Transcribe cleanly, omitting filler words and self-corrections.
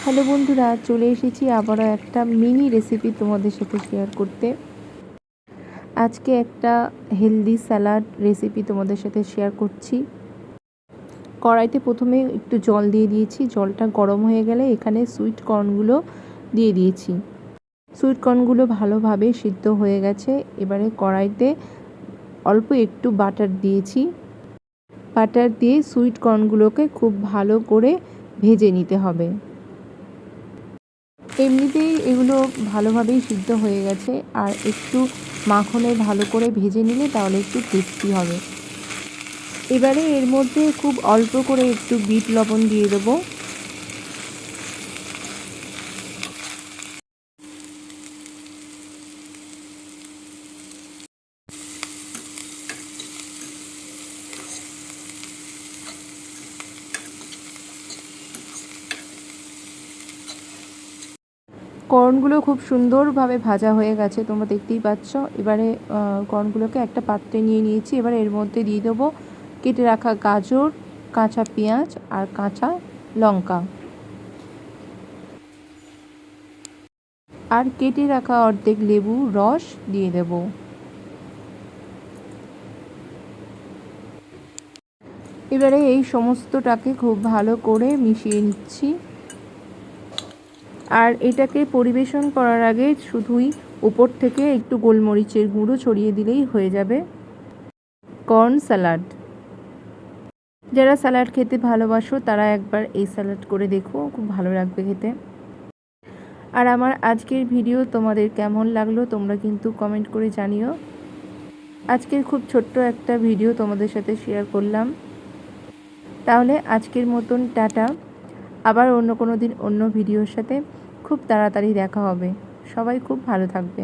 Hello বন্ধুরা, চলে এসেছি আবারও একটা মিনি রেসিপি তোমাদের সাথে শেয়ার করতে। আজকে একটা হেলদি স্যালাড রেসিপি তোমাদের সাথে শেয়ার করছি। কড়াইতে প্রথমে একটু জল দিয়ে দিয়েছি। জলটা গরম হয়ে গেলে এখানে সুইট কর্নগুলো দিয়ে দিয়েছি। সুইট কর্নগুলো ভালোভাবে সিদ্ধ হয়ে গেছে। এবারে কড়াইতে অল্প একটু বাটার দিয়েছি। বাটার দিয়ে সুইট কর্নগুলোকে খুব ভালো করে ভেজে নিতে হবে। এমনিতেই এগুলো ভালোভাবেই সিদ্ধ হয়ে গেছে, আর একটু মাখনে ভালো করে ভেজে নিলে তাহলে একটু টেস্টি হবে। এবারে এর মধ্যে খুব অল্প করে একটু বিট লবণ দিয়ে দেবো। কর্নগুলো খুব সুন্দরভাবে ভাজা হয়ে গেছে, তোমরা দেখতেই পাচ্ছ। এবারে কর্নগুলোকে একটা পাত্রে নিয়ে নিয়েছি। এবারে এর মধ্যে দিয়ে দেবো কেটে রাখা গাজর, কাঁচা পেঁয়াজ আর কাঁচা লঙ্কা, আর কেটে রাখা অর্ধেক লেবু রস দিয়ে দেব। এবারে এই সমস্তটাকে খুব ভালো করে মিশিয়ে নিচ্ছি। আর এটাকে পরিবেশন করার আগে শুধুই উপর থেকে একটু গোলমরিচের গুঁড়ো ছড়িয়ে দিলেই হয়ে যাবে কর্ন স্যালাড। যারা স্যালাড খেতে ভালোবাসো তারা একবার এই স্যালাড করে দেখো, খুব ভালো লাগবে খেতে। আর আমার আজকের ভিডিও তোমাদের কেমন লাগলো তোমরা কিন্তু কমেন্ট করে জানিও। আজকের খুব ছোট্ট একটা ভিডিও তোমাদের সাথে শেয়ার করলাম। তাহলে আজকের মতন টাটা। আবার অন্য কোনো দিন অন্য ভিডিওর সাথে খুব তাড়াতাড়ি দেখা হবে। সবাই খুব ভালো থাকবে।